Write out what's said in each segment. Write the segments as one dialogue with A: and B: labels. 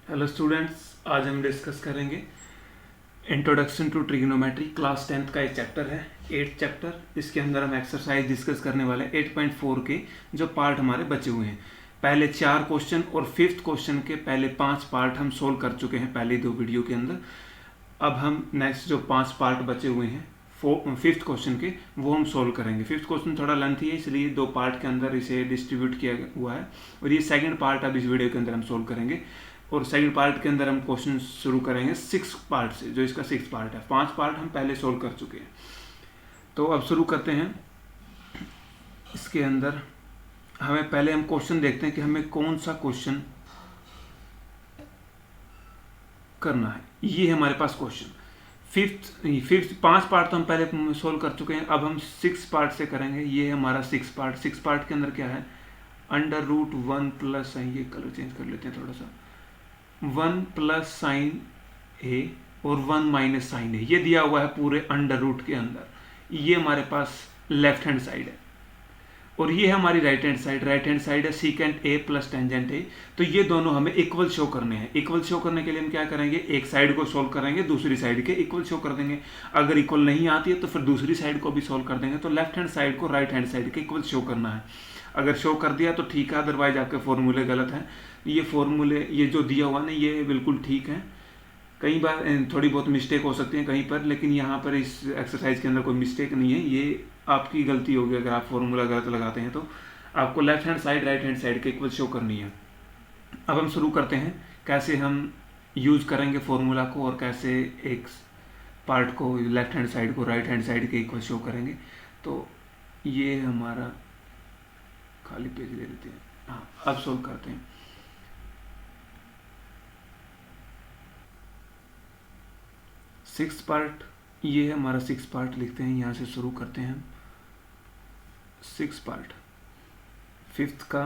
A: Hello students, आज हम discuss करेंगे introduction to trigonometry. Class 10th का एक चैप्टर है, 8th चैप्टर। इसके अंदर हम एक्सरसाइज डिस्कस करने वाले हैं 8.4 के जो पार्ट हमारे बचे हुए हैं। पहले 4 क्वेश्चन और 5th क्वेश्चन के पहले 5 पार्ट हम सोल्व कर चुके हैं पहले 2 वीडियो के अंदर। अब हम नेक्स्ट जो 5 पार्ट बचे हुए हैं 5th क्वेश्चन के, वो हम सोल्व करेंगे। 5th क्वेश्चन थोड़ा लेंथी है, इसलिए 2 पार्ट के अंदर इसे डिस्ट्रीब्यूट किया हुआ है और ये सेकंड पार्ट अब इस वीडियो के अंदर हम सोल्व करेंगे। और सेकंड पार्ट के अंदर हम क्वेश्चन शुरू करेंगे 6 पार्ट से, जो इसका 6th पार्ट है। 5 पार्ट हम पहले सोल्व कर चुके हैं। तो अब शुरू करते हैं। इसके अंदर हमें पहले हम क्वेश्चन देखते हैं कि हमें कौन सा क्वेश्चन करना है। ये है हमारे पास क्वेश्चन। फिफ्थ 5 पार्ट तो हम पहले सोल्व कर चुके हैं, अब हम 6 पार्ट से करेंगे। ये है हमारा 6 पार्ट। 6 पार्ट के अंदर क्या है, अंडर रूट 1 प्लस, ये कलर चेंज कर लेते हैं थोड़ा सा, 1 प्लस साइन ए और 1 माइनस साइन ए, ये दिया हुआ है पूरे अंडर रूट के अंदर। ये हमारे पास लेफ्ट हैंड साइड है और ये है हमारी right hand side. Right hand side है secant A plus tangent A. तो ये दोनों हमें इक्वल शो करने हैं। इक्वल शो करने के लिए हम क्या करेंगे, एक साइड को सोल्व करेंगे, दूसरी साइड के इक्वल शो कर देंगे। अगर इक्वल नहीं आती है तो फिर दूसरी साइड को भी सोल्व कर देंगे। तो लेफ्ट हैंड साइड को राइट हैंड साइड के इक्वल शो करना है। अगर शो कर दिया तो ठीक है, अदरवाइज आपके फॉर्मूले गलत हैं। ये फॉर्मूले, ये जो दिया हुआ ना, ये बिल्कुल ठीक है। कई बार थोड़ी बहुत मिस्टेक हो सकती है कहीं पर, लेकिन यहाँ पर इस एक्सरसाइज के अंदर कोई मिस्टेक नहीं है। ये आपकी गलती होगी अगर आप फॉर्मूला गलत लगाते हैं। तो आपको left hand side right hand side के इक्वल शो करनी है। अब हम शुरू करते हैं कैसे हम यूज करेंगे फॉर्मूला को और कैसे एक पार्ट को, लेफ्ट हैंड साइड को राइट हैंड साइड के इक्वल शो करेंगे। तो ये हमारा खाली पेज ले लेते हैं। हाँ, अब सोल्व करते हैं। सिक्स पार्ट, ये है हमारा 6 पार्ट। लिखते हैं, यहाँ से शुरू करते हैं हम। 6 पार्ट, 5th का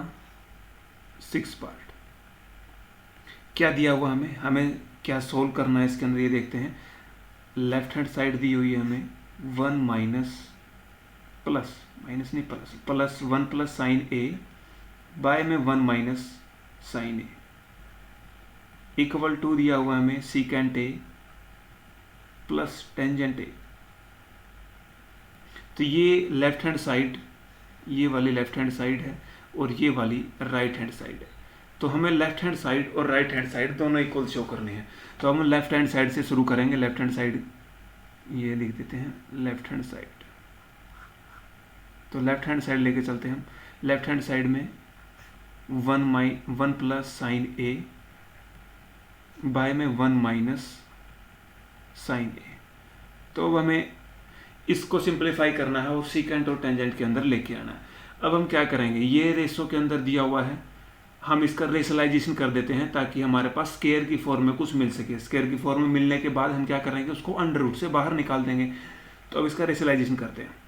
A: 6 पार्ट। क्या दिया हुआ हमें क्या सोल्व करना है इसके अंदर, ये देखते हैं। लेफ्ट हैंड साइड दी हुई है हमें 1 माइनस प्लस, माइनस नहीं plus 1 plus sine A by में 1 minus sine A, equal to दिया हुआ हमें secant A plus tangent A. तो ये लेफ्ट हैंड साइड, ये वाली लेफ्ट हैंड साइड है और ये वाली राइट हैंड साइड है। तो हमें लेफ्ट हैंड साइड और राइट हैंड साइड दोनों इक्वल शो करने हैं। तो हम लेफ्ट हैंड साइड से शुरू करेंगे। लेफ्ट हैंड साइड ये लिख देते हैं, लेफ्ट हैंड साइड। तो लेफ्ट हैंड साइड लेके चलते हैं हम। लेफ्ट हैंड साइड में 1 प्लस साइन ए बाय में 1 माइनस साइन ए। तो अब हमें इसको सिंप्लीफाई करना है और सीकेंट और टेंजेंट के अंदर लेके आना है। अब हम क्या करेंगे, ये रेशो के अंदर दिया हुआ है, हम इसका रेशलाइजेशन कर देते हैं ताकि हमारे पास स्केयर की फॉर्म में कुछ मिल सके। स्केयर की फॉर्म में मिलने के बाद हम क्या करेंगे, उसको अंडर रूट से बाहर निकाल देंगे। तो अब इसका रेशलाइजेशन करते हैं।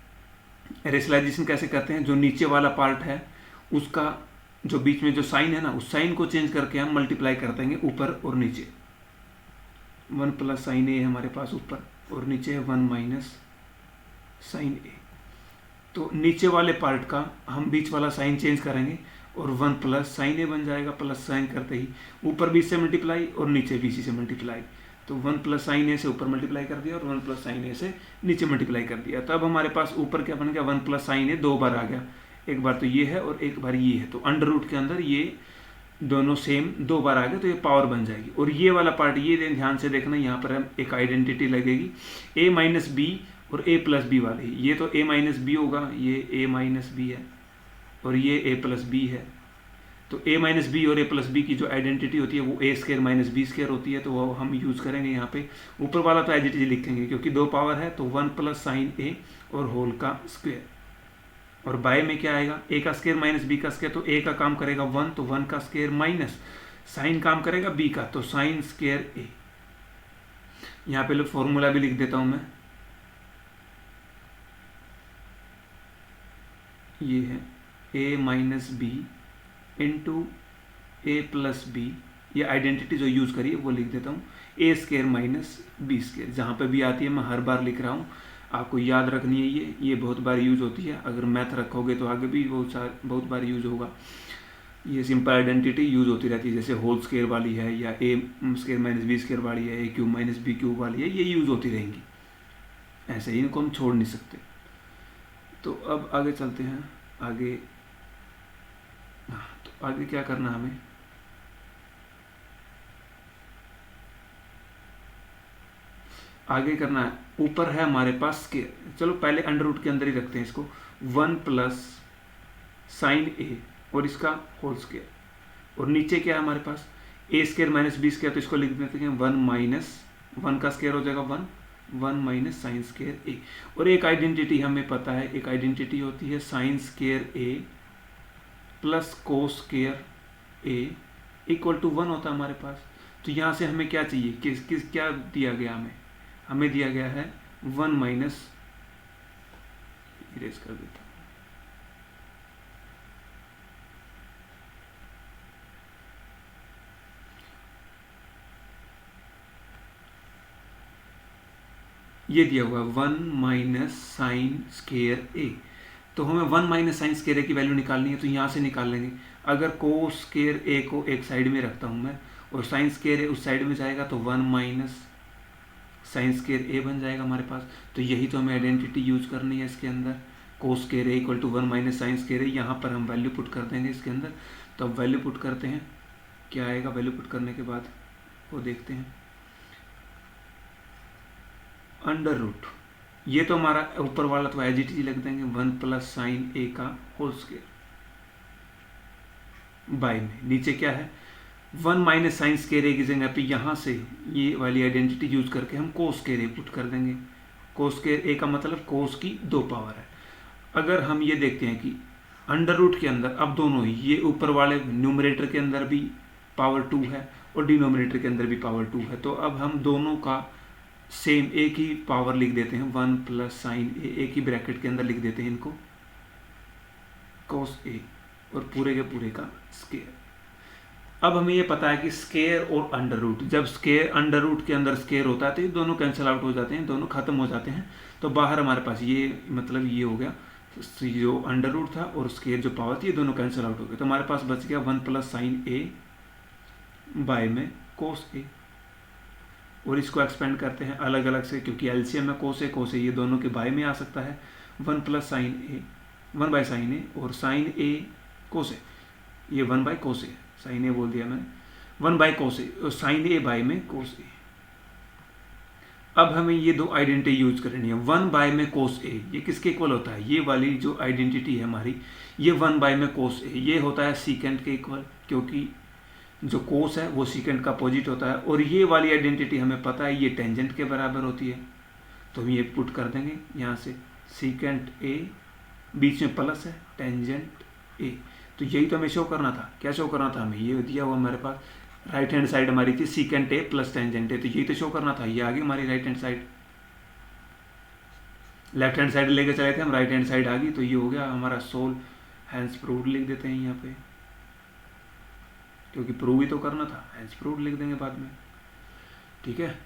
A: रेशलाइजेशन कैसे करते हैं, जो नीचे वाला पार्ट है उसका जो बीच में जो साइन है ना, उस साइन को चेंज करके हम मल्टीप्लाई कर देंगे ऊपर और नीचे। 1 प्लस साइन ए हमारे पास ऊपर और नीचे है 1 माइनस साइन ए। तो नीचे वाले पार्ट का हम बीच वाला साइन चेंज करेंगे और 1 प्लस साइन ए बन जाएगा। प्लस साइन करते ही ऊपर भी से मल्टीप्लाई और नीचे भी से मल्टीप्लाई। तो 1 प्लस साइन ए से ऊपर मल्टीप्लाई कर दिया और 1 प्लस साइन ए से नीचे मल्टीप्लाई कर दिया। तब हमारे पास ऊपर क्या बन गया, 1 प्लस साइन ए 2 बार आ गया। एक बार तो ये है और एक बार ये है। तो अंडर रूट के अंदर ये दोनों सेम 2 बार आ गए, तो ये पावर बन जाएगी। और ये वाला पार्ट, ये ध्यान से देखना, यहाँ पर हम एक आइडेंटिटी लगेगी a माइनस बी और a प्लस बी वाली। ये तो a माइनस बी होगा, ये a माइनस बी है और ये a प्लस बी है। तो a माइनस बी और a प्लस बी की जो आइडेंटिटी होती है वो a square minus B square होती है। तो वो हम यूज़ करेंगे यहाँ पे। ऊपर वाला तो एज इट इज लिखेंगे क्योंकि 2 पावर है। तो 1 प्लस साइन ए और होल का स्क्वायर। और बाय में क्या आएगा, a का स्क्वायर माइनस बी का स्क्वायर। तो a का काम करेगा 1, तो 1 का स्क्वायर माइनस साइन काम करेगा b का, तो साइन स्क्वायर a। यहाँ पे फॉर्मूला भी लिख देता हूं मैं, ये है a minus B into A plus B. ये आइडेंटिटी जो यूज करिए वो लिख देता हूँ, a square minus B square. जहाँ पे भी आती है मैं हर बार लिख रहा हूँ, आपको याद रखनी है। ये बहुत बार यूज होती है। अगर मैथ रखोगे तो आगे भी बहुत बार यूज होगा। ये सिंपल आइडेंटिटी यूज होती रहती है, जैसे होल स्केयर वाली है या ए स्केयर माइनस बी स्केयर वाली है, ए क्यूब माइनस बी क्यूब वाली है, ये यूज होती रहेंगी। ऐसे ही इनको हम छोड़ नहीं सकते। तो अब आगे चलते हैं। आगे तो आगे क्या करना हमें, आगे करना है, ऊपर है हमारे पास स्केयर, चलो पहले अंडर रूट के अंदर ही रखते हैं इसको, 1 प्लस साइन ए और इसका होल स्केयर, और नीचे क्या है हमारे पास ए स्केयर माइनस बी स्केयर, तो इसको लिख देते हैं 1 माइनस 1 का स्केयर हो जाएगा 1 माइनस साइन स्केयर ए। और एक आइडेंटिटी हमें पता है, एक आइडेंटिटी होती है sine square A plus cos square A equal to 1 होता है हमारे पास। तो यहाँ से हमें क्या चाहिए, किस क्या दिया गया हमें दिया गया है 1 माइनस, इरेज कर देता हूँ, ये दिया हुआ है 1 माइनस साइन स्केयर ए। तो हमें 1 माइनस साइन स्केयर ए की वैल्यू निकालनी है, तो यहाँ से निकाल लेंगे। अगर कोस स्केयर ए को एक साइड में रखता हूँ मैं और साइन स्केयर ए उस साइड में जाएगा, तो 1 माइनस साइन स्केयर ए बन जाएगा हमारे पास। तो यही तो हमें आइडेंटिटी यूज करनी है इसके अंदर, cos square A equal to 1 minus sine square A. यहाँ पर हम वैल्यू पुट कर देंगे इसके अंदर। तो अब वैल्यू पुट करते हैं, क्या आएगा वैल्यू पुट करने के बाद वो देखते हैं। अंडर रूट, ये तो हमारा ऊपर वाला तो एज इट इज लिख देंगे 1 प्लस साइन ए का होल स्केयर बाय में, नीचे क्या है 1 माइनस साइन स्केयर ए की जगह पे यहाँ से ये वाली आइडेंटिटी यूज करके हम कोस स्केयर ए पुट कर देंगे। कोस स्केयर ए का मतलब कोस की 2 पावर है। अगर हम ये देखते हैं कि अंडर रूट के अंदर अब दोनों ही, ये ऊपर वाले न्यूमरेटर के अंदर भी पावर 2 है और डिनोमिनेटर के अंदर भी पावर 2 है, तो अब हम दोनों का सेम एक ही पावर लिख देते हैं 1 प्लस साइन ए, एक ही ब्रैकेट के अंदर लिख देते हैं इनको कोस ए और पूरे के पूरे का स्केयर। अब हमें ये पता है कि स्केयर और अंडर रूट, जब स्केयर अंडर रूट के अंदर स्केयर होता है तो ये दोनों कैंसिल आउट हो जाते हैं, दोनों खत्म हो जाते हैं। तो बाहर हमारे पास ये मतलब ये हो गया, जो अंडर रूट था और स्केयर जो पावर थी ये दोनों कैंसिल आउट हो गए। तो हमारे पास बच गया 1 प्लस साइन ए बाय में कोस ए। और इसको एक्सपेंड करते हैं अलग अलग से, क्योंकि एलसीएम में कोस ए ये दोनों के बाय में आ सकता है। 1 plus sine A 1 by sine A और साइन ए कोस ए, ये 1 बाय कोस ए, साइन ए बोल दिया मैंने, 1 बाय कोस ए और साइन ए बाय में कोस ए। अब हमें ये दो आइडेंटिटी यूज करनी है। 1 बाय में कोस ए ये किसके इक्वल होता है, ये वाली जो आइडेंटिटी है हमारी, ये 1 बाय में कोस ए ये होता है सीकेंट के इक्वल, क्योंकि जो कोस है वो सीकेंट का अपोजिट होता है। और ये वाली आइडेंटिटी हमें पता है ये टेंजेंट के बराबर होती है, तो हम ये पुट कर देंगे यहाँ से, सीकेंट ए बीच में प्लस है टेंजेंट ए। तो यही तो हमें शो करना था। क्या शो करना था हमें, ये दिया हुआ हमारे पास राइट हैंड साइड हमारी थी secant A plus tangent A, तो यही तो शो करना था। ये आगे हमारी right hand side, left hand side लेके चले थे हम, राइट हैंड साइड आ गई, तो ये हो गया हमारा सोल। हैंस प्रूव्ड लिख देते हैं यहाँ पे, क्योंकि प्रूव ही तो करना था, हैंस प्रूव्ड लिख देंगे बाद में। ठीक है,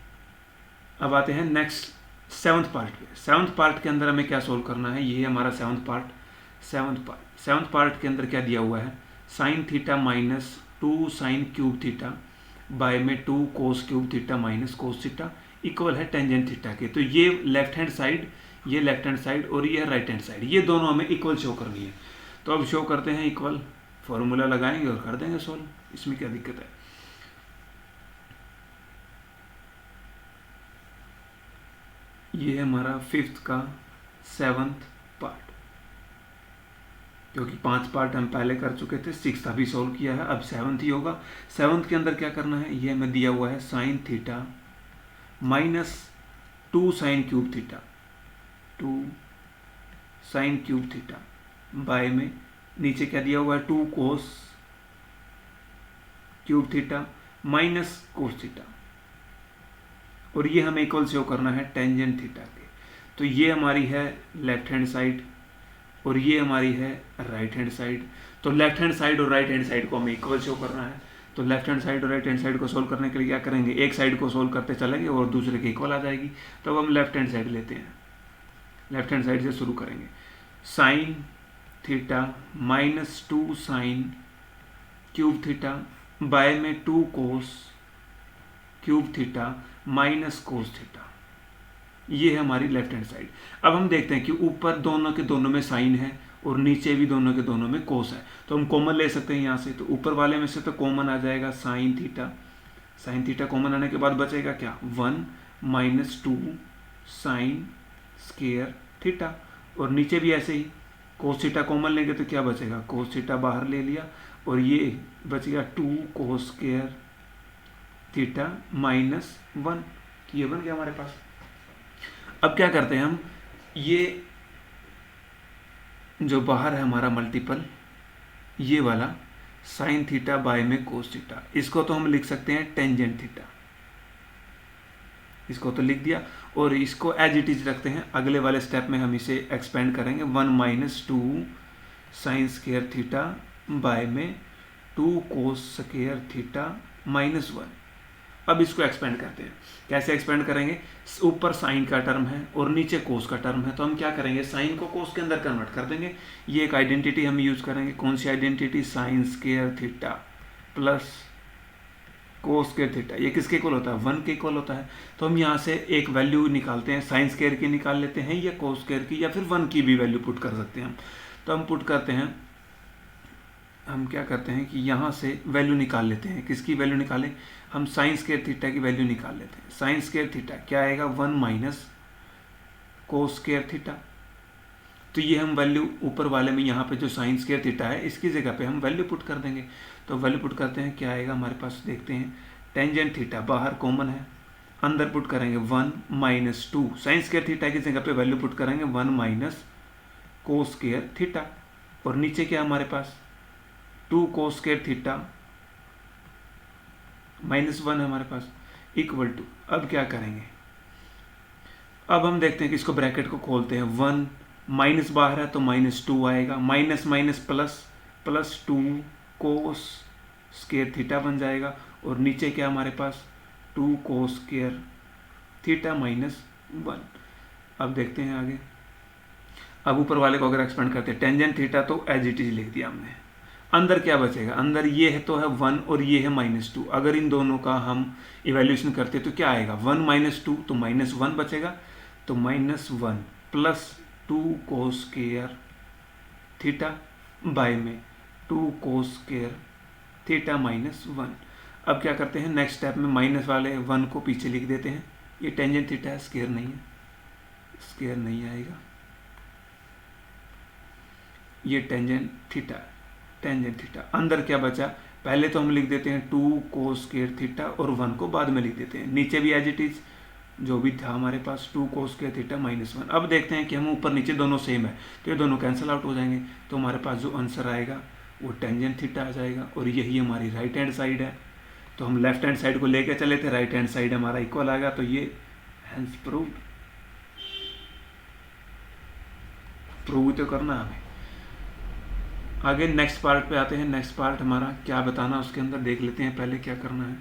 A: अब आते हैं नेक्स्ट 7th पार्ट पे। 7th पार्ट के अंदर हमें क्या सोल्व करना है, ये है हमारा 7th पार्ट। 7th पार्ट के अंदर क्या दिया हुआ है, sine theta minus 2 sine cube theta by में 2 cos cube theta minus cos theta equal है टेंजेंट थीटा के। तो ये लेफ्ट हैंड साइड, ये लेफ्ट हैंड साइड और ये राइट हैंड साइड, ये दोनों हमें इक्वल शो करनी है। तो अब शो करते हैं इक्वल, फॉर्मूला लगाएंगे और कर देंगे सोल्व, इसमें क्या दिक्कत है। ये है हमारा 5th का 7th पार्ट, क्योंकि 5 पार्ट हम पहले कर चुके थे, 6th अभी सोल्व किया है, अब 7th ही होगा। 7th के अंदर क्या करना है, ये हमें दिया हुआ है sine theta minus 2 sine cube theta, 2 sine cube theta by में नीचे क्या दिया हुआ है 2 cos cube theta minus cos theta, और ये हमें इक्वल शो करना है टेंजेंट थीटा के। तो ये हमारी है लेफ्ट हैंड साइड और ये हमारी है राइट हैंड साइड। तो लेफ्ट हैंड साइड और राइट हैंड साइड को हमें इक्वल शो करना है। तो लेफ्ट हैंड साइड और राइट हैंड साइड को सोल्व करने के लिए क्या करेंगे, एक साइड को सोल्व करते चलेंगे और दूसरे के इक्वल आ जाएगी। तो अब हम लेफ्ट हैंड साइड लेते हैं, लेफ्ट हैंड साइड से शुरू करेंगे। Sine theta minus 2 sine cube theta by में 2 cos cube theta minus cos theta. ये है हमारी लेफ्ट हैंड साइड। अब हम देखते हैं कि ऊपर दोनों के दोनों में साइन है और नीचे भी दोनों के दोनों में कोस है, तो हम कॉमन ले सकते हैं यहाँ से। तो ऊपर वाले में से तो कॉमन आ जाएगा sine theta, sine theta common आने के बाद बचेगा क्या, 1 माइनस 2 साइन स्क्वायर थीटा। और नीचे भी ऐसे ही कोस थीटा कॉमन लेंगे तो क्या बचेगा, कोस थीटा बाहर ले लिया और ये बचेगा 2 कोस स्क्वायर थीटा माइनस 1। ये बन गया हमारे पास। अब क्या करते हैं हम, ये जो बाहर है हमारा मल्टीपल, ये वाला साइन थीटा बाय में कोस थीटा, इसको तो हम लिख सकते हैं टेंजेंट थीटा, इसको तो लिख दिया। और इसको एज इट इज रखते हैं, अगले वाले स्टेप में हम इसे एक्सपेंड करेंगे। 1 minus 2 sign square theta by में 2 कोस स्क्वायर थीटा माइनस 1। अब इसको एक्सपेंड करते हैं। कैसे एक्सपेंड करेंगे, ऊपर साइन का टर्म है और नीचे कोस का टर्म है, तो हम क्या करेंगे, साइन को कोस के अंदर कन्वर्ट कर देंगे। ये एक आइडेंटिटी हम यूज करेंगे। कौन सी identity, sine square theta plus cos square theta. ये किसके इक्वल होता है, 1 के इक्वल होता है। तो हम यहाँ से एक वैल्यू निकालते हैं, साइन स्क्वायर की निकाल लेते हैं या कोस स्क्वायर की, या फिर 1 की भी वैल्यू पुट कर सकते हैं हम। तो हम पुट करते हैं, हम क्या करते हैं कि यहाँ से वैल्यू निकाल लेते हैं। किसकी वैल्यू निकालें, हम साइन स्क्वायर थीटा की वैल्यू निकाल लेते हैं। साइन स्क्वायर थीटा क्या आएगा, 1 माइनस कोस स्क्वायर थीटा। तो ये हम वैल्यू ऊपर वाले में, यहाँ पे जो साइन स्क्वायर थीटा है इसकी जगह पे हम वैल्यू पुट कर देंगे। तो वैल्यू पुट करते हैं, क्या आएगा हमारे पास, देखते हैं। टेंजेंट थीटा बाहर कॉमन है, अंदर पुट करेंगे 1 माइनस 2 साइन स्क्वायर थीटा की जगह पे वैल्यू पुट करेंगे 1 माइनस कोस स्क्वायर थीटा। और नीचे क्या हमारे पास, 2 कोस स्क्वायर थीटा माइनस 1 है हमारे पास, इक्वल टू। अब क्या करेंगे, अब हम देखते हैं कि इसको ब्रैकेट को खोलते हैं। 1 माइनस बाहर है तो माइनस 2 आएगा, माइनस माइनस प्लस, प्लस 2 कोस स्क्वायर थीटा बन जाएगा। और नीचे क्या हमारे पास, 2 कोस स्क्वायर थीटा माइनस 1। अब देखते हैं आगे। अब ऊपर वाले को अगर एक्सपेंड करते हैं, टेंजेंट थीटा तो एज इट इज लिख दिया हमने। अंदर क्या बचेगा, अंदर ये है तो है 1 और ये है माइनस 2। अगर इन दोनों का हम इवेल्यूशन करते तो क्या आएगा, 1 माइनस 2 तो माइनस 1 बचेगा। तो minus 1 plus 2 cos square theta by में 2 कोस स्क्वायर थीटा माइनस 1। अब क्या करते हैं, नेक्स्ट स्टेप में माइनस वाले 1 को पीछे लिख देते हैं। ये टेंजेंट थीटा है, स्क्वायर नहीं है, स्क्वायर नहीं आएगा। ये टेंजेंट थीटा है, टेंजेंट थीटा। अंदर क्या बचा, पहले तो हम लिख देते हैं 2 कोस स्क्वायर थीटा और 1 को बाद में लिख देते हैं। नीचे भी एज इट इज जो भी था हमारे पास 2 कोस स्क्वायर थीटा माइनस 1। अब देखते हैं कि हम ऊपर नीचे दोनों सेम है तो ये दोनों कैंसिल आउट हो जाएंगे। तो हमारे पास जो आंसर आएगा वो टेंजेंट थीटा आ जाएगा। और यही हमारी राइट हैंड साइड है। तो हम लेफ्ट हैंड साइड को लेकर चले थे, राइट हैंड साइड हमारा इक्वल आएगा। तो ये हैंस प्रूव तो करना है हमें। आगे नेक्स्ट पार्ट पे आते हैं। नेक्स्ट पार्ट हमारा क्या बताना उसके अंदर देख लेते हैं, पहले क्या करना है।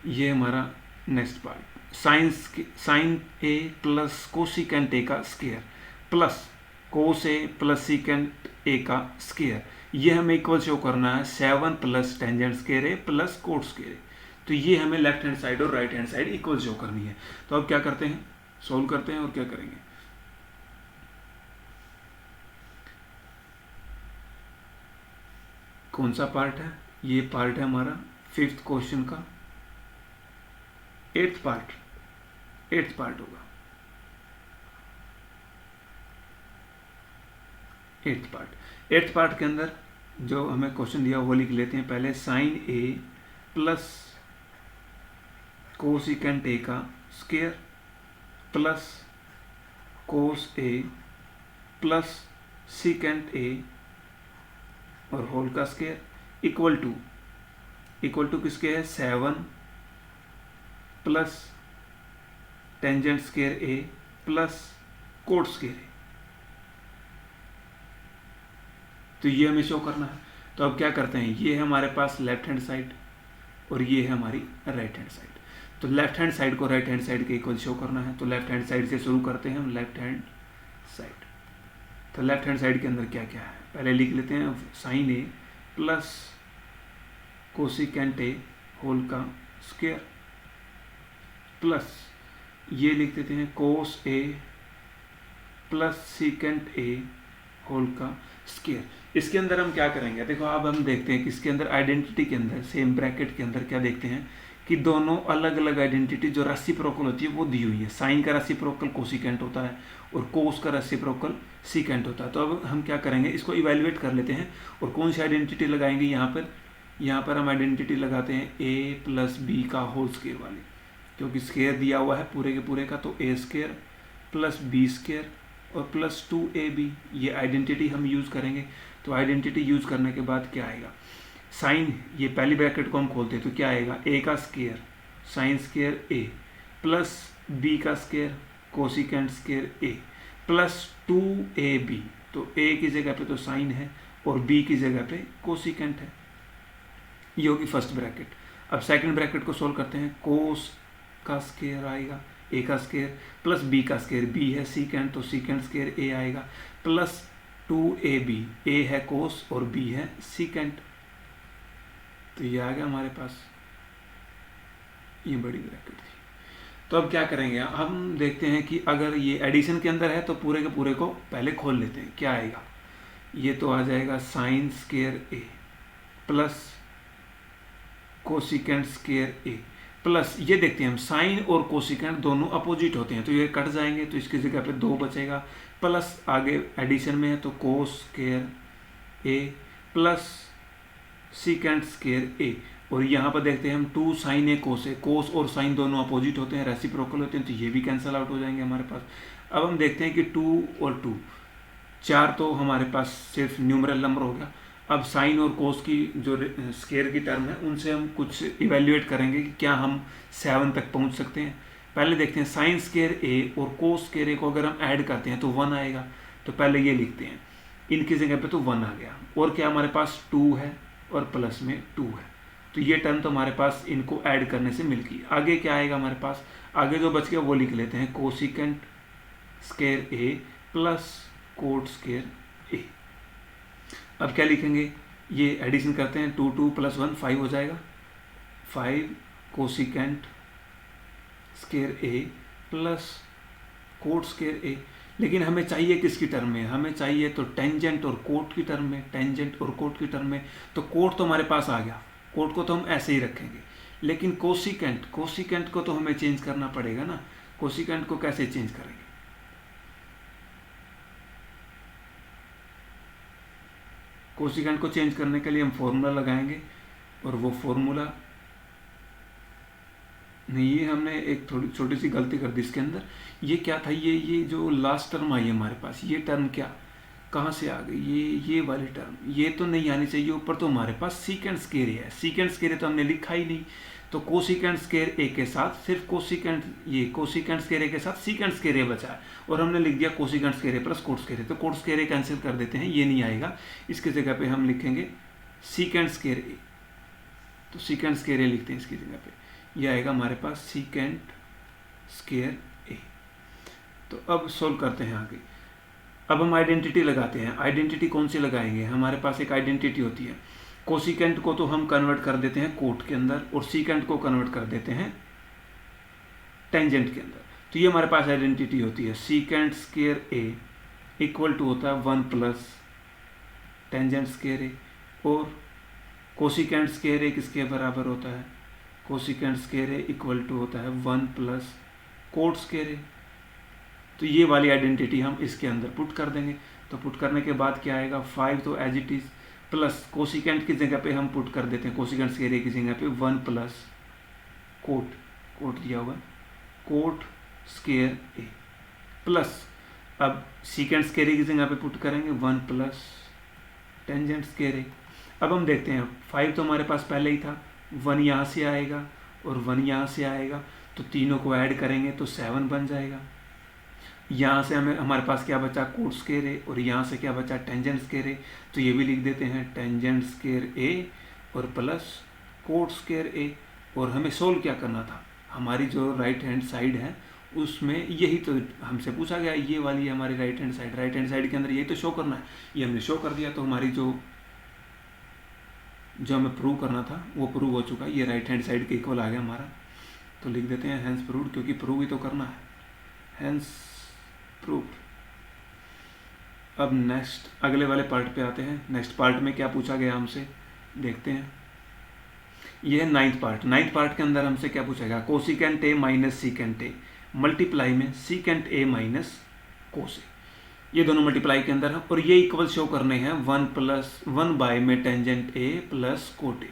A: ये हमारा next part, sine A plus cosecant A का square plus cos A plus secant A का स्क्वायर। ये हमें इक्वल शो करना है 7 plus tangent square A plus cot square A. तो ये हमें लेफ्ट हैंड साइड और right hand side equal show करनी है। तो अब क्या करते हैं, सोल्व करते हैं और क्या करेंगे। कौन सा पार्ट है, ये पार्ट है हमारा 5th क्वेश्चन का 8th पार्ट होगा। 8th पार्ट के अंदर जो हमें क्वेश्चन दिया वो लिख लेते हैं पहले। Sine A plus cosecant A का square plus cos A plus secant A और होल का स्क्वायर इक्वल टू किसके है, 7 plus tangent square A plus cot square A. तो ये हमें शो करना है। तो अब क्या करते हैं, ये है हमारे पास लेफ्ट हैंड साइड और ये है हमारी राइट हैंड साइड। तो लेफ्ट हैंड साइड को राइट हैंड साइड के इक्वल शो करना है। तो लेफ्ट हैंड साइड से शुरू करते हैं हम, लेफ्ट हैंड साइड। तो लेफ्ट हैंड साइड के अंदर क्या क्या है, पहले लिख लेते हैं sine A plus cosecant A whole का स्क्वायर प्लस ये लिख देते हैं cos A plus secant A whole का स्क्वायर। इसके अंदर हम क्या करेंगे, देखो अब हम देखते हैं कि इसके अंदर आइडेंटिटी के अंदर सेम ब्रैकेट के अंदर क्या देखते हैं कि दोनों अलग अलग आइडेंटिटी जो रेसिप्रोकल होती है वो दी हुई है। साइन का रेसिप्रोकल कोसिकेंट होता है और कोस का रेसिप्रोकल सीकेंट होता है। तो अब हम क्या करेंगे, इसको इवेल्युएट कर लेते हैं और कौन सी आइडेंटिटी लगाएंगे यहाँ पर हम आइडेंटिटी लगाते हैं ए प्लस बी का होल स्क्वायर वाली, क्योंकि स्क्वायर दिया हुआ है पूरे के पूरे का, तो ए स्क्वायर प्लस बी स्क्वायर और प्लस 2ab ये आइडेंटिटी हम यूज़ करेंगे। तो आइडेंटिटी यूज़ करने के बाद क्या आएगा, साइन ये पहली ब्रैकेट को हम खोलते हैं तो क्या आएगा, ए का square sine square A plus B का square cosecant square A plus 2ab। तो ए की जगह पे तो साइन है और बी की जगह पे कोसिकेंट है, ये होगी फर्स्ट ब्रैकेट। अब सेकंड ब्रैकेट को सोल्व करते हैं, कोस का स्क्वायर आएगा ए का स्क्वायर प्लस बी का स्क्वायर, बी है सीकेंट तो सीकेंट स्क्वायर ए आएगा प्लस 2ab, ए है कोस और बी है सीकेंट। तो ये आ गया हमारे पास, ये बड़ी ब्रैकेट थी। तो अब क्या करेंगे, हम देखते हैं कि अगर ये एडिशन के अंदर है तो पूरे के पूरे को पहले खोल लेते हैं। क्या आएगा, ये तो आ जाएगा sine square A plus cosecant square A plus ये देखते हैं हम साइन और कोसिकेंट दोनों अपोजिट होते हैं तो ये कट जाएंगे तो इसकी जगह पे 2 बचेगा, प्लस आगे एडिशन में है तो cos square A plus secant square A, और यहाँ पर देखते हैं हम 2 साइन ए कोस है, कोस और साइन दोनों अपोजिट होते हैं, रेसिप्रोकल होते हैं, तो ये भी कैंसिल आउट हो जाएंगे हमारे पास। अब हम देखते हैं कि 2 और 2 4 तो हमारे पास सिर्फ न्यूमरल नंबर हो गया। अब साइन और कोस की जो स्क्वायर की टर्म है उनसे हम कुछ इवेल्युएट करेंगे कि क्या हम 7 तक पहुंच सकते हैं। पहले देखते हैं साइन स्क्वायर ए और कोस स्क्वायर ए को अगर हम ऐड करते हैं तो 1 आएगा, तो पहले ये लिखते हैं, इनकी जगह पे तो 1 आ गया, और क्या हमारे पास 2 है और प्लस में 2 है, तो ये टर्म तो हमारे पास इनको ऐड करने से मिल गई। आगे क्या आएगा हमारे पास, आगे जो बच गया वो लिख लेते हैं, cosecant square A plus cot square ए। अब क्या लिखेंगे, ये एडिशन करते हैं, 2 2 प्लस 1 5 हो जाएगा, 5 cosecant square A plus cot square ए। लेकिन हमें चाहिए किसकी टर्म में, हमें चाहिए तो टेंजेंट और कोट की टर्म में, टेंजेंट और कोट की टर्म में। तो कोट तो हमारे पास आ गया, कोट को तो हम ऐसे ही रखेंगे, लेकिन कोसिकेंट को तो हमें चेंज करना पड़ेगा ना। कोसिकेंट को कैसे चेंज करेंगे, कोसिकेंट को चेंज करने के लिए हम फॉर्मूला लगाएंगे, और वो फॉर्मूला नहीं, ये हमने एक थोड़ी छोटी सी गलती कर दी इसके अंदर। ये क्या था, ये जो लास्ट टर्म आई है हमारे पास, ये टर्म क्या कहाँ से आ गई, ये वाली टर्म, ये तो नहीं आनी चाहिए ऊपर। तो हमारे पास सीकेंट स्क्वायर है, सीकेंट स्क्वायर तो हमने लिखा ही नहीं, तो कोसिकेंट स्क्वायर ए के साथ सिर्फ कोसिकेंट स्क्वायर ए के साथ सीकेंट स्क्वायर ए बचा है, और हमने लिख दिया cosecant square A plus cot square A. तो कोट स्क्वायर ए कैंसिल कर देते हैं, ये नहीं आएगा, इसकी जगह पे हम लिखेंगे सीकेंट स्क्वायर ए। तो सीकेंट स्क्वायर ए लिखते हैं इसकी जगह पे, ये आएगा हमारे पास सीकेंट स्क्वायर ए। तो अब सोल्व करते हैं आगे। अब हम आइडेंटिटी लगाते हैं, आइडेंटिटी कौन सी लगाएंगे, हमारे पास एक आइडेंटिटी होती है, कोसिकेंट को तो हम कन्वर्ट कर देते हैं कोट के अंदर, और सीकेंट को कन्वर्ट कर देते हैं टेंजेंट के अंदर। तो ये हमारे पास आइडेंटिटी होती है, secant square A equal to होता है 1 प्लस टेंजेंट स्क्वायर ए, और कोसिकेंट स्क्वायर ए किसके बराबर होता है, cosecant square A equal to होता है 1 प्लस कोट स्क्वायर ए। तो ये वाली आइडेंटिटी हम इसके अंदर पुट कर देंगे। तो पुट करने के बाद क्या आएगा, 5 तो as it is, plus cosecant की जगह पे हम पुट कर देते हैं, कोसिकेंट स्क्वायर ए की जगह पे 1 प्लस कोट दिया हुआ कोट स्क्वायर ए, प्लस अब सीकेंट स्क्वायर ए की जगह पे पुट करेंगे 1 प्लस टेंजेंट स्क्वायर ए। अब हम देखते हैं 5 तो हमारे पास पहले ही था, 1 यहाँ से आएगा और 1 यहाँ से आएगा, तो तीनों को ऐड करेंगे तो 7 बन जाएगा। यहाँ से हमारे पास क्या बचा, कोट स्क्वायर ए, और यहाँ से क्या बचा, टेंजेंट स्क्वायर ए। तो ये भी लिख देते हैं टेंजेंट स्क्वायर ए और प्लस कोट स्क्वायर ए। और हमें सोल्व क्या करना था, हमारी जो राइट हैंड साइड है उसमें यही तो हमसे पूछा गया, ये वाली हमारी राइट हैंड साइड के अंदर यही तो शो करना है, ये हमने शो कर दिया। तो हमारी जो जो हमें प्रूव करना था वो प्रूव हो चुका है, ये राइट हैंड साइड के इक्वल आ गया हमारा। तो लिख देते हैं हैंस प्रूव्ड, क्योंकि प्रूव ही तो करना है, हैंस प्रूव्ड। अब नेक्स्ट अगले वाले पार्ट पे आते हैं। नेक्स्ट पार्ट में क्या पूछा गया हमसे, देखते हैं। ये है नाइन्थ पार्ट। नाइन्थ पार्ट के अंदर हमसे क्या पूछा गया, cosecant A minus secant A multiply में secant A minus cos A, ये दोनों मल्टीप्लाई के अंदर है और ये इक्वल शो करने हैं 1 बाय में tangent A plus cot A.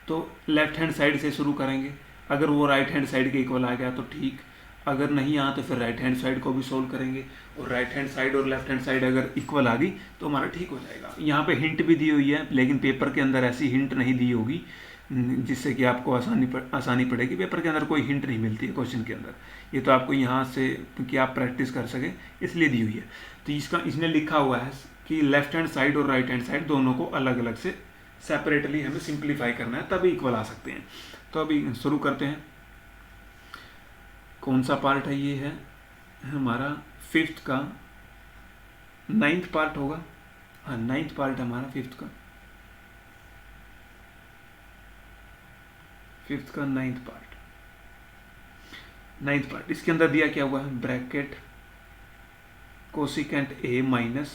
A: तो लेफ्ट हैंड साइड से शुरू करेंगे, अगर वो राइट हैंड साइड के इक्वल आ गया तो ठीक, अगर नहीं आया तो फिर राइट हैंड साइड को भी सोल्व करेंगे, और राइट हैंड साइड और लेफ्ट हैंड साइड अगर इक्वल आ गई तो हमारा ठीक हो जाएगा। यहाँ पे हिंट भी दी हुई है, लेकिन पेपर के अंदर ऐसी हिंट नहीं दी होगी जिससे कि आपको आसानी पड़ेगी। पेपर के अंदर कोई हिंट नहीं मिलती है क्वेश्चन के अंदर, ये तो आपको यहाँ से कि आप प्रैक्टिस कर सके इसलिए दी हुई है। तो इसने लिखा हुआ है कि लेफ्ट हैंड साइड और राइट हैंड साइड दोनों को अलग अलग से सेपरेटली हमें सिंप्लीफाई करना है, तभी इक्वल आ सकते हैं। तो अभी शुरू करते हैं। कौन सा पार्ट है, ये है हमारा 5th का 9th पार्ट होगा। हाँ 9th पार्ट है हमारा 5th का 9th पार्ट। इसके अंदर दिया क्या हुआ है, bracket cosecant A minus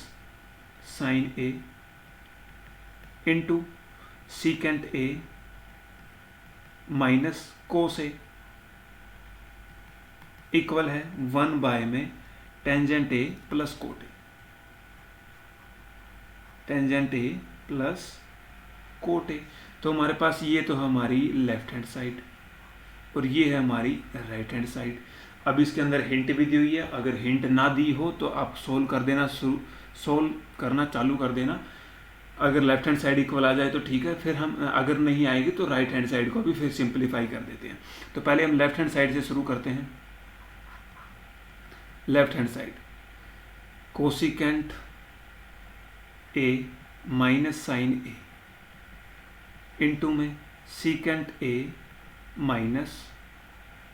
A: sine A into secant A minus cos A equal है 1 बाय में tangent A plus cot A, tangent A plus cot A. तो हमारे पास ये तो हमारी लेफ्ट हैंड साइड और ये है हमारी राइट हैंड साइड। अब इसके अंदर हिंट भी दी हुई है, अगर हिंट ना दी हो तो आप सोल्व कर देना, सोल्व करना चालू कर देना। अगर लेफ्ट हैंड साइड इक्वल आ जाए तो ठीक है, फिर हम अगर नहीं आएगी तो राइट हैंड साइड को भी फिर सिंप्लीफाई कर देते हैं। तो पहले हम लेफ्ट हैंड साइड से शुरू करते हैं। Left hand side cosecant A minus sine A into में secant A minus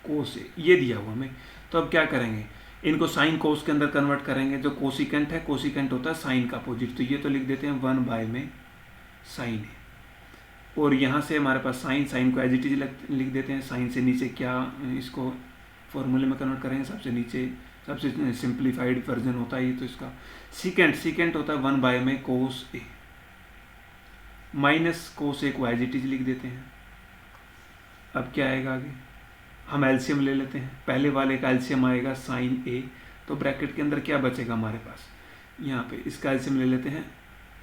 A: cos A, ये दिया हुआ हमें। तो अब क्या करेंगे, इनको साइन कोस के अंदर कन्वर्ट करेंगे। जो कोसिकेंट है, कोसिकेंट होता है साइन का अपोजिट, तो ये तो लिख देते हैं 1 बाय में साइन ए, और यहाँ से हमारे पास साइन को एज इट इज लिख देते हैं। साइन से नीचे क्या इसको फॉर्मूले में कन्वर्ट करेंगे, सबसे नीचे सबसे सिंप्लीफाइड वर्जन होता है ये तो इसका। सीकेंट होता है 1 बाय में कोस ए माइनस कोस ए को एज इट इज लिख देते हैं। अब क्या आएगा आगे, हम एलसीएम ले लेते हैं। पहले वाले का एलसीएम आएगा साइन ए, तो ब्रैकेट के अंदर क्या बचेगा हमारे पास, यहाँ पे इसका एलसीएम ले लेते हैं।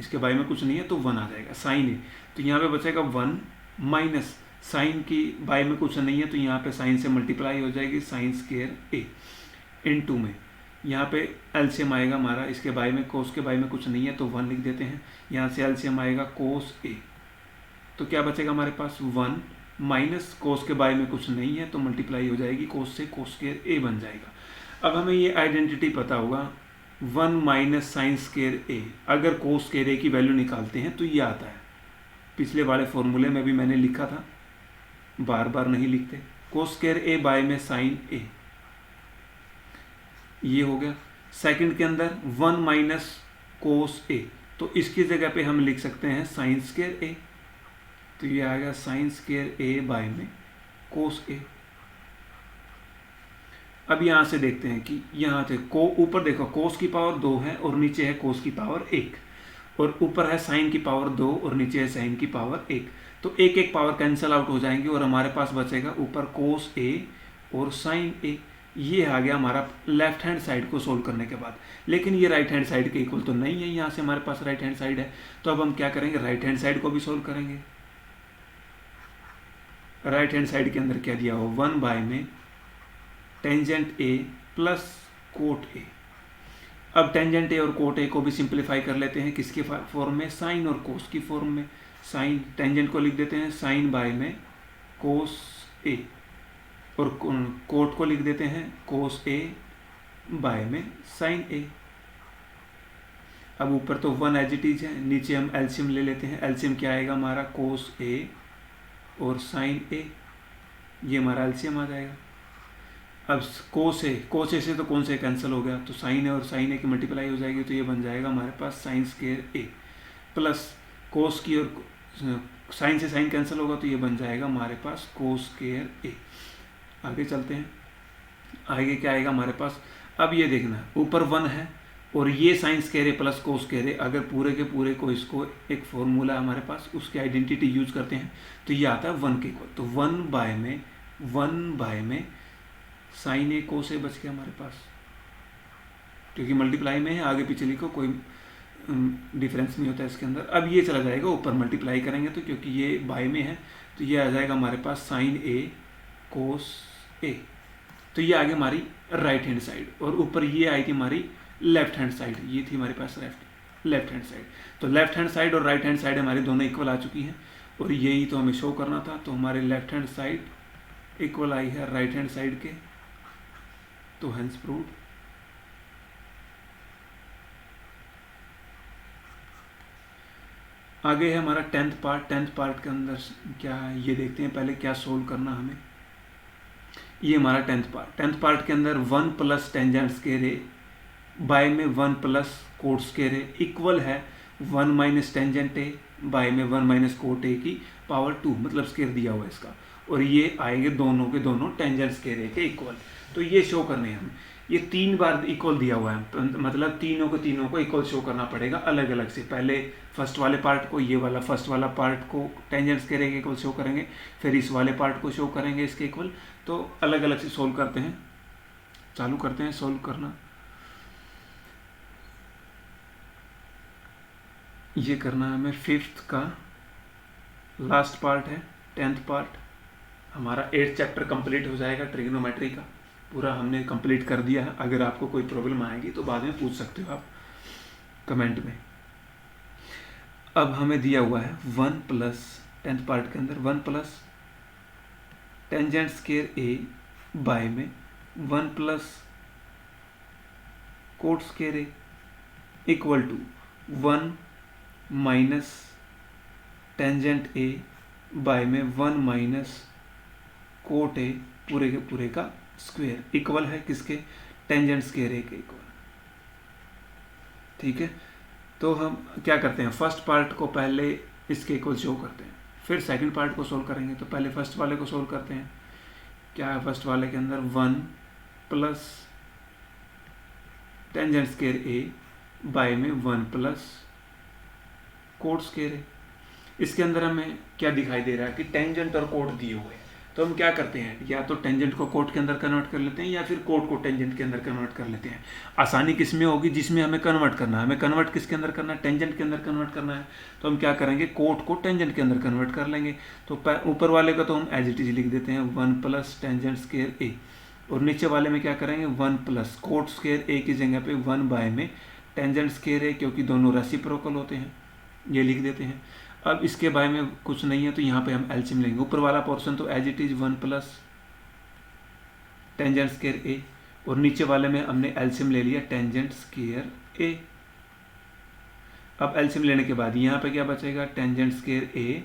A: इसके बारे में कुछ नहीं है तो 1 आ जाएगा साइन ए, तो यहाँ पे बचेगा 1 माइनस साइन की बाय में कुछ नहीं है तो यहाँ पे साइन से मल्टीप्लाई हो जाएगी साइन स्क्वायर ए इनटू में यहाँ पे एलसीएम आएगा हमारा, इसके बाय में कोस के बाय में कुछ नहीं है तो 1 लिख देते हैं। यहाँ से एलसीएम आएगा कोस ए, तो क्या बचेगा हमारे पास 1 माइनस कोस के बाय में कुछ नहीं है तो मल्टीप्लाई हो जाएगी कोस से, कोस स्क्वायर ए बन जाएगा। अब हमें ये आइडेंटिटी पता होगा 1 माइनस साइन स्क्वायर ए, अगर कोस स्क्वायर ए की वैल्यू निकालते हैं तो ये आता है। पिछले वाले फॉर्मूले में भी मैंने लिखा था, बार बार नहीं लिखते। कोस स्क्वायर ए बाय में साइन ए, ये हो गया। सेकंड के अंदर 1 माइनस कोस ए, तो इसकी जगह पे हम लिख सकते हैं साइन स्क्वायर ए, तो ये आएगा साइन स्क्वायर ए बाय में कोस ए। अब यहाँ से देखते हैं कि यहाँ से ऊपर देखो कोस की पावर 2 है और नीचे है कोस की पावर 1, और ऊपर है साइन की पावर 2 और नीचे है साइन की पावर 1, तो एक एक पावर कैंसिल आउट हो जाएंगे और हमारे पास बचेगा ऊपर कोस ए और साइन ए। ये आ गया हमारा लेफ्ट हैंड साइड को सोल्व करने के बाद। लेकिन ये राइट हैंड साइड के इक्वल तो नहीं है, यहाँ से हमारे पास राइट हैंड साइड है, तो अब हम क्या करेंगे, राइट हैंड साइड को भी सोल्व करेंगे। राइट हैंड साइड के अंदर क्या दिया हो, 1 बाय में टेंजेंट ए प्लस कोट ए। अब टेंजेंट ए और कोट ए को भी सिंप्लीफाई कर लेते हैं, किसके फॉर्म में, साइन और कोस की फॉर्म में। साइन टेंजेंट को लिख देते हैं साइन बाय में कोस ए, और कोट को लिख देते हैं कोस ए बाय में साइन ए। अब ऊपर तो 1 एज इट इज है, नीचे हम एलसीएम ले लेते हैं। एलसीएम क्या आएगा हमारा, कोस ए और साइन ए, ये हमारा एलसीएम आ जाएगा। अब कोस ए से तो कौन से कैंसिल हो गया, तो साइन ए और साइन ए की मल्टीप्लाई हो जाएगी, तो ये बन जाएगा हमारे पास साइन स्क्वायर ए प्लस कोस की और साइन से साइन कैंसिल होगा तो ये बन जाएगा हमारे पास कोस स्क्वायर ए। आगे चलते हैं, आगे क्या आएगा हमारे पास। अब ये देखना, ऊपर 1 है और ये sine square A plus cos square ए, अगर पूरे के पूरे को इसको एक फॉर्मूला है हमारे पास, उसकी आइडेंटिटी यूज करते हैं तो ये आता है 1 के इक्वल। तो 1 बाय में साइन ए कोस ए बच गया हमारे पास, क्योंकि मल्टीप्लाई में है, आगे पीछे लिखो कोई डिफरेंस नहीं होता इसके अंदर। अब ये चला जाएगा ऊपर, मल्टीप्लाई करेंगे तो क्योंकि ये बाय में है तो ये आ जाएगा हमारे पास साइन ए कोस ए। तो ये आगे हमारी राइट हैंड साइड, और ऊपर ये आई थी हमारी लेफ्ट हैंड साइड, ये थी हमारे पास लेफ्ट हैंड साइड। तो लेफ्ट हैंड साइड और राइट हैंड साइड हमारी दोनों इक्वल आ चुकी हैं, और यही तो हमें शो करना था। तो हमारे लेफ्ट हैंड साइड इक्वल आई है राइट हैंड साइड के, तो हेंस प्रूव्ड। आगे है हमारा 10th पार्ट। 10th पार्ट के अंदर क्या है ये देखते हैं, पहले क्या सोल्व करना हमें। ये हमारा 10th पार्ट। 10th पार्ट के अंदर 1 plus tangent square A by में 1 plus cot square A equal है 1 माइनस टेंजेंट ए बाय में 1 माइनस कोट ए की पावर 2, मतलब स्क्वायर दिया हुआ है इसका, और ये आएंगे दोनों के दोनों टेंजेंट स्क्वायर ए के इक्वल। तो ये शो करने हैं हमें, ये 3 बार इक्वल दिया हुआ है, मतलब तीनों को इक्वल शो करना पड़ेगा अलग अलग से। पहले फर्स्ट वाले पार्ट को, ये वाला फर्स्ट वाला पार्ट को टेंजेंट स्क्वायर ए के इक्वल शो करेंगे, फिर इस वाले पार्ट को शो करेंगे इसके इक्वल। तो अलग अलग से सोल्व करते हैं, चालू करते हैं सोल्व करना। ये करना है हमें 5th का लास्ट पार्ट है, 10th पार्ट। हमारा 8th चैप्टर कंप्लीट हो जाएगा ट्रिग्नोमेट्री का, पूरा हमने कंप्लीट कर दिया है। अगर आपको कोई प्रॉब्लम आएगी तो बाद में पूछ सकते हो आप कमेंट में। अब हमें दिया हुआ है 1 प्लस 10th पार्ट के अंदर 1 plus tangent square A by में 1 plus cot square A equal to 1 minus tangent A by में 1 माइनस कोट ए पूरे के पूरे का स्क्वायर इक्वल है किसके, टेंजेंट स्क्वायर ए के इक्वल। ठीक है, तो हम क्या करते हैं, फर्स्ट पार्ट को पहले इसके इक्वल शो करते हैं, फिर सेकंड पार्ट को सोल्व करेंगे। तो पहले फर्स्ट वाले को सोल्व करते हैं। क्या है फर्स्ट वाले के अंदर 1 plus tangent square A by में 1 प्लस कोट स्क्वायर ए। इसके अंदर हमें क्या दिखाई दे रहा है कि टेंजेंट और कोट दिए हुए हैं, तो हम क्या करते हैं, या तो टेंजेंट को कोट के अंदर कन्वर्ट कर लेते हैं या फिर कोट को टेंजेंट के अंदर कन्वर्ट कर लेते हैं। आसानी किस में होगी, जिसमें हमें कन्वर्ट करना है। हमें कन्वर्ट किसके अंदर करना है, टेंजेंट के अंदर कन्वर्ट करना है। तो हम क्या करेंगे, कोट को टेंजेंट के अंदर कन्वर्ट कर लेंगे। तो ऊपर वाले का तो हम एज इट इज लिख देते हैं 1 प्लस टेंजेंट स्क्वायर ए, और नीचे वाले में क्या करेंगे 1 प्लस कोट स्क्वायर ए की जगह पे 1 बाय में टेंजेंट स्क्वायर ए, क्योंकि दोनों रेसिप्रोकल होते हैं, ये लिख देते हैं। अब इसके बारे में कुछ नहीं है तो यहाँ पे हम एलसीएम लेंगे। ऊपर वाला पोर्शन तो as it is 1 plus tangent square A, और नीचे वाले में हमने एलसीएम ले लिया टेंजेंट स्क्वायर ए। अब एलसीएम लेने के बाद यहाँ पे क्या बचेगा, टेंजेंट स्क्वायर ए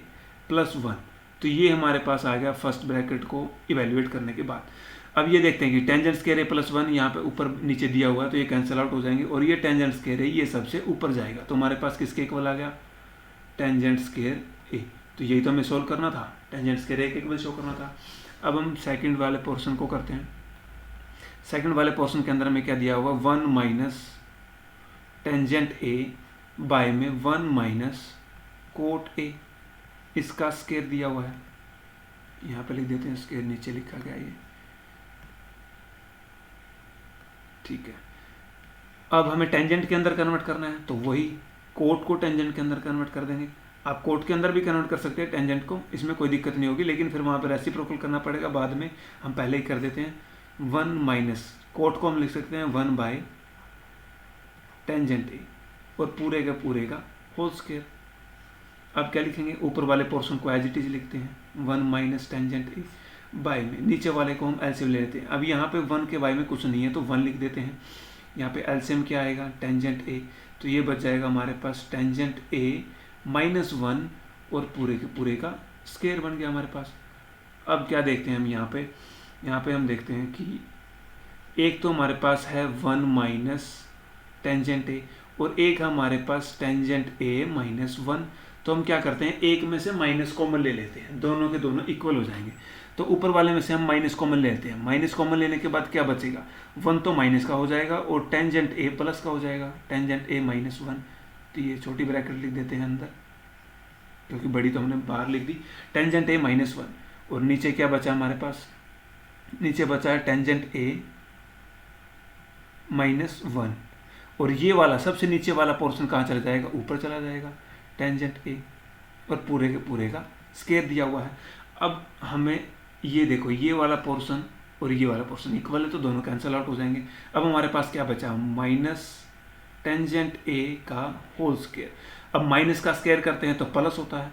A: प्लस 1। तो ये हमारे पास आ गया फर्स्ट ब्रैकेट को इवेल्युएट करने के बाद। अब ये देखते हैं कि टेंजेंट स्क्वायर ए प्लस 1 यहाँ पे ऊपर नीचे दिया हुआ है तो ये कैंसिल आउट हो जाएंगे, और ये टेंजेंट स्क्वायर ए ये सबसे ऊपर जाएगा। तो हमारे पास किसके इक्वल आ गया, टेंजेंट स्क्वायर ए। तो यही तो हमें सोल्व करना था, टेंजेंट स्क्वायर ए के इक्वल शो करना था। अब हम सेकंड वाले पोर्शन को करते हैं। सेकंड वाले पोर्शन के अंदर हमें क्या दिया हुआ, 1 माइनस टेंजेंट ए बाय में 1 माइनस कोट ए, इसका स्क्वायर दिया हुआ है। यहाँ पे लिख देते हैं स्क्वायर, नीचे लिखा गया ये। ठीक है, अब हमें टेंजेंट के अंदर कन्वर्ट करना है, तो वही कोट को टेंजेंट के अंदर कन्वर्ट कर देंगे। आप कोट के अंदर भी कन्वर्ट कर सकते हैं टेंजेंट को, इसमें कोई दिक्कत नहीं होगी, लेकिन फिर वहाँ पर रेसिप्रोकल करना पड़ेगा बाद में, हम पहले ही कर देते हैं। 1 माइनस कोट को हम लिख सकते हैं 1 बाय टेंजेंट ए, और पूरे का होल स्क्वायर। अब क्या लिखेंगे, ऊपर वाले पोर्शन को एज इट इज लिखते हैं 1 माइनस टेंजेंट ए बाय में, नीचे वाले को हम एलसीएम ले लेते हैं। अब यहाँ पे 1 के बाय में कुछ नहीं है तो 1 लिख देते हैं। यहाँ पे एलसीएम क्या आएगा, टेंजेंट ए, तो ये बच जाएगा हमारे पास टेंजेंट ए माइनस 1, और पूरे के पूरे का स्क्वायर बन गया हमारे पास। अब क्या देखते हैं हम यहाँ पे हम देखते हैं कि एक तो हमारे पास है 1 माइनस टेंजेंट ए, और एक हमारे पास टेंजेंट ए माइनस 1। तो हम क्या करते हैं, एक में से माइनस कॉमन ले लेते हैं, दोनों के दोनों इक्वल हो जाएंगे। तो ऊपर वाले में से हम माइनस कॉमन लेते हैं, माइनस कॉमन लेने के बाद क्या बचेगा, 1 तो माइनस का हो जाएगा और टेंजेंट ए प्लस का हो जाएगा, टेंजेंट ए माइनस 1। तो ये छोटी ब्रैकेट लिख देते हैं अंदर, क्योंकि बड़ी तो हमने बाहर लिख दी। टेंजेंट ए माइनस 1 और नीचे क्या बचा हमारे पास, नीचे बचा है टेंजेंट ए माइनस 1। और ये वाला सबसे नीचे वाला पोर्शन कहाँ चला जाएगा, ऊपर चला जाएगा, टेंजेंट ए, और पूरे के पूरे का स्क्वायर दिया हुआ है। अब हमें ये देखो, ये वाला पोर्शन और ये वाला पोर्शन इक्वल है तो दोनों कैंसिल आउट हो जाएंगे। अब हमारे पास क्या बचा, माइनस टेंजेंट ए का होल स्क्वायर। अब माइनस का स्क्वायर करते हैं तो प्लस होता है,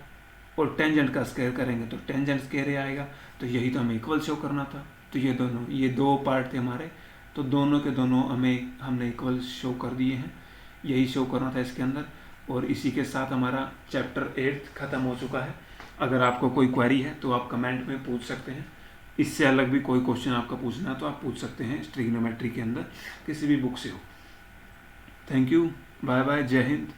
A: और टेंजेंट का स्क्वायर करेंगे तो टेंजेंट स्क्वायर आएगा। तो यही तो हमें इक्वल शो करना था। तो ये दो पार्ट थे हमारे, तो दोनों के दोनों हमने इक्वल शो कर दिए हैं, यही शो करना था इसके अंदर। और इसी के साथ हमारा चैप्टर 8 ख़त्म हो चुका है। अगर आपको कोई क्वेरी है तो आप कमेंट में पूछ सकते हैं, इससे अलग भी कोई क्वेश्चन आपका पूछना है तो आप पूछ सकते हैं ट्रिग्नोमेट्री के अंदर किसी भी बुक से हो। थैंक यू, बाय बाय, जय हिंद।